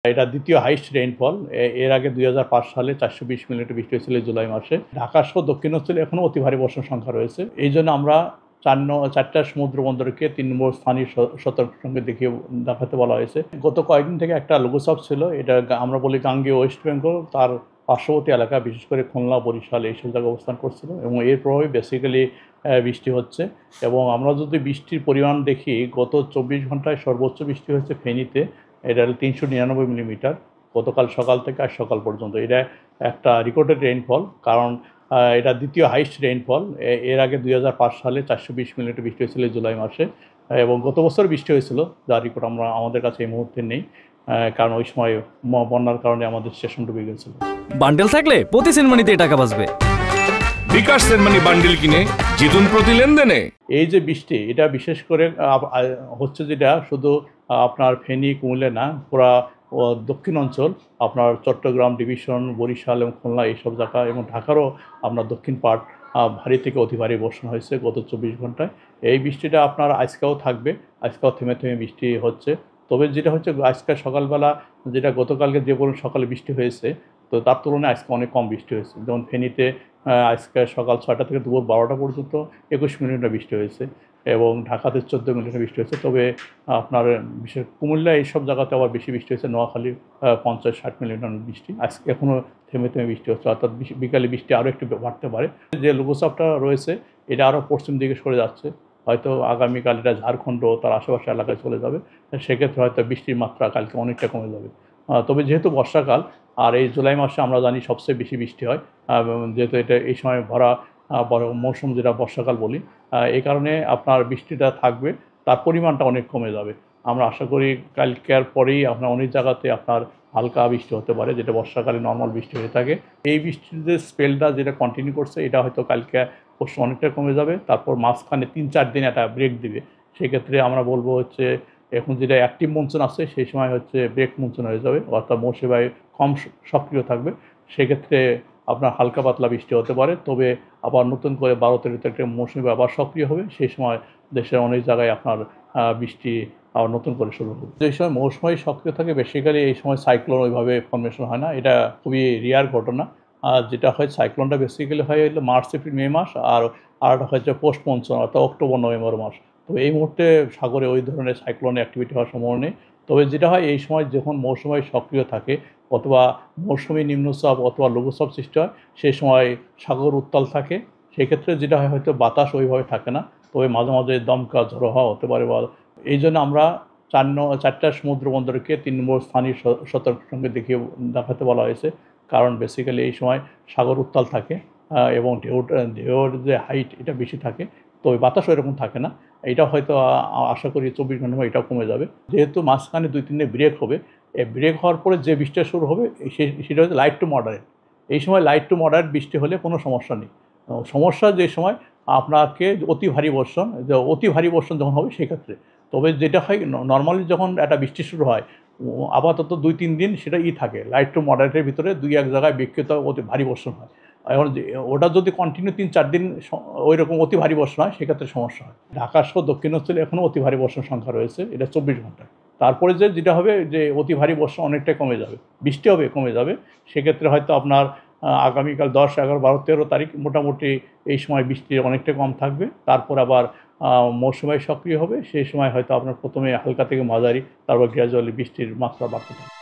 এটা দ্বিতীয় highest rainfall. এর আগে ২০০৫ সালে ৪২০ মিলিমিটার বৃষ্টি হয়েছিল জুলাই মাসে। ঢাকা সহ দক্ষিণাঞ্চলে এখনও অতি ভারী বর্ষণ সংখ্যা রয়েছে। এই জন্য আমরা চারটা সমুদ্র বন্দরকে ৩ নম্বর স্থানীয় সতর্ক সংকেত দেখাতে বলা হয়েছে। গত কয়েকদিন থেকে একটা লঘুচাপ ছিল, এটা আমরা বলি গাঙ্গেয় ওয়েস্ট বেঙ্গল, তার পার্শ্ববর্তী এলাকা বিশেষ করে খুলনা, বরিশাল এইসব জায়গায় অবস্থান করছিল এবং এর প্রভাবে বেসিক্যালি বৃষ্টি হচ্ছে। এবং আমরা যদি বৃষ্টির পরিমাণ দেখি, গত ২৪ ঘন্টায় সর্বোচ্চ বৃষ্টি হয়েছে ফেনীতে, এটা ৩৯৯ মিলিমিটার গতকাল সকাল থেকে আজ সকাল পর্যন্ত। এটা একটা রেকর্ডেড রেইনফল, কারণ এটা দ্বিতীয় হাইস্ট রেইনফল। এর আগে ২০০৫ সালে ৪২০ মিলিমিটার বৃষ্টি হয়েছিল জুলাই মাসে এবং গত বছর বৃষ্টি হয়েছিল, যার রেকর্ড আমাদের কাছে এই মুহূর্তে নেই, কারণ ওই সময় বন্যার কারণে আমাদের স্টেশন ডুবে গেছিল। বান্ডেল থাকলে প্রতি সেনমানিতে টাকা বাঁচবে। বিকাশ সেনমানি বান্ডেল কিনে জিতুন প্রতি লেনদেনে। এই যে বৃষ্টি, এটা বিশেষ করে হচ্ছে যেটা শুধু আপনার ফেনী, কুমিল্লা না, পুরা দক্ষিণ অঞ্চল, আপনার চট্টগ্রাম ডিভিশন, বরিশাল এবং খুলনা এইসব জায়গা এবং ঢাকারও আপনার দক্ষিণ পার্ট ভারী থেকে অতি ভারী বর্ষণ হয়েছে গত ২৪ ঘন্টায়। এই বৃষ্টিটা আপনার আজকেও থাকবে, আজকেও থেমে থেমে বৃষ্টি হচ্ছে। তবে যেটা হচ্ছে, আজকে সকালবেলা যেটা গতকালকে যে বলুন সকালে বৃষ্টি হয়েছে, তো তার তুলনায় আজকে অনেক কম বৃষ্টি হয়েছে। যেমন ফেনীতে আজকে সকাল ৬টা থেকে দুপুর ১২টা পর্যন্ত ২১ মিলিমিটার বৃষ্টি হয়েছে এবং ঢাকাতে ১৪ মিলিমিটার বৃষ্টি হয়েছে। তবে আপনার বিশেষ কুমিল্লা এইসব জায়গাতে আবার বেশি বৃষ্টি হয়েছে, নোয়াখালী ৫০-৬০ মিলিমিটার বৃষ্টি। আজকে এখনও থেমে থেমে বৃষ্টি হচ্ছে, অর্থাৎ বিকালে বৃষ্টি আরও একটু বাড়তে পারে। যে লঘুচাপটা রয়েছে এটা আরও পশ্চিম দিকে সরে যাচ্ছে, হয়তো আগামীকাল এটা ঝাড়খণ্ড তার আশেপাশে এলাকায় চলে যাবে। সেক্ষেত্রে হয়তো বৃষ্টির মাত্রা কালকে অনেকটা কমে যাবে। তবে যেহেতু বর্ষাকাল আর এই জুলাই মাসে আমরা জানি সবচেয়ে বেশি বৃষ্টি হয়, যেহেতু এটা এই সময় ভরা বড় মৌসুম, যেটা বর্ষাকাল বলি, এই কারণে আপনার বৃষ্টিটা থাকবে, তার পরিমাণটা অনেক কমে যাবে। আমরা আশা করি কালকের পরেই আপনার অনেক জায়গাতে আপনার হালকা বৃষ্টি হতে পারে, যেটা বর্ষাকালে নর্মাল বৃষ্টি হয়ে থাকে। এই বৃষ্টির যে স্পেলটা যেটা কন্টিনিউ করছে, এটা হয়তো কালকে পরশু অনেকটা কমে যাবে, তারপর মাঝখানে ৩-৪ দিন একটা ব্রেক দিবে। সেক্ষেত্রে আমরা বলবো হচ্ছে, এখন যেটা অ্যাক্টিভ মনসুন আছে সেই সময় হচ্ছে ব্রেক মনসুন হয়ে যাবে, অর্থাৎ মৌসুমী বায়ু কম সক্রিয় থাকবে। সেক্ষেত্রে আপনার হালকা পাতলা বৃষ্টি হতে পারে। তবে আবার নতুন করে ১২-১৩ তারিখে মৌসুমী বায়ু আবার সক্রিয় হবে, সেই সময় দেশের অনেক জায়গায় আপনার বৃষ্টি আবার নতুন করে শুরু হবে। যে সময় মৌসুমী সক্রিয় থাকে বেসিক্যালি এই সময় সাইক্লোন ওইভাবে ফর্মেশন হয় না, এটা খুবই রেয়ার ঘটনা। আর যেটা হয়, সাইক্লোনটা বেসিক্যালি হয় হলো মার্চ, এপ্রিল, মে মাস, আর হচ্ছে পোস্ট মনসুন অর্থাৎ অক্টোবর, নভেম্বর মাস। তো এই মুহূর্তে সাগরে ওই ধরনের সাইক্লোনের অ্যাক্টিভিটি হওয়ার সম্ভাবনা নেই। তবে যেটা হয়, এই সময় যখন মৌসুমী সক্রিয় থাকে অথবা মৌসুমী নিম্নচাপ অথবা লঘুচাপ সৃষ্টি হয়, সেই সময় সাগর উত্তাল থাকে। সেক্ষেত্রে যেটা হয়, হয়তো বাতাস ওইভাবে থাকে না, তবে মাঝে মাঝে দমকা ঝড়ো হওয়া হতে পারে। এই জন্য আমরা চারটা সমুদ্র বন্দরকে ৩ নম্বর স্থানীয় সতর্ক সংকেত দেখাতে বলা হয়েছে, কারণ বেসিক্যালি এই সময় সাগর উত্তাল থাকে এবং ঢেউর যে হাইট এটা বেশি থাকে, তো ওই বাতাসও এরকম থাকে না। এটা হয়তো আশা করি ২৪ ঘন্টার মধ্যে এটাও কমে যাবে। যেহেতু মাঝখানে ২-৩ দিন ব্রেক হবে, এই ব্রেক হওয়ার পরে যে বৃষ্টিটা শুরু হবে সেটা হচ্ছে লাইট টু মডারেট। এই সময় লাইট টু মডারেট বৃষ্টি হলে কোনো সমস্যা নেই। সমস্যা যে সময় আপনাকে অতি ভারী বর্ষণ যখন হবে সেক্ষেত্রে। তবে যেটা হয়, নর্মালি যখন একটা বৃষ্টি শুরু হয়, আপাতত ২-৩ দিন সেটা থাকে লাইট টু মডারেটের ভিতরে, ২-১ জায়গায় বিক্ষিপ্ত অতি ভারী বর্ষণ হয়। এখন ওটা যদি কন্টিনিউ ৩-৪ দিন ওই রকম অতি ভারী বর্ষণ হয়, সেক্ষেত্রে সমস্যা হয়। ঢাকা সহ দক্ষিণাঞ্চলে এখনও অতি ভারী বর্ষণ সংখ্যা রয়েছে, এটা ২৪ ঘন্টায়। তারপরে যেটা হবে, যে অতি ভারী বর্ষণ অনেকটাই কমে যাবে, বৃষ্টি হবে, কমে যাবে। সেক্ষেত্রে হয়তো আপনার আগামীকাল ১০, ১১, ১২, ১৩ তারিখ মোটামুটি এই সময় বৃষ্টি অনেকটা কম থাকবে। তারপর আবার মৌসুমী সক্রিয় হবে, সেই সময় হয়তো আপনার প্রথমে হালকা থেকে মাঝারি, তারপর গ্র্যাজুয়ালি বৃষ্টির মাত্রা বাড়তে থাকবে।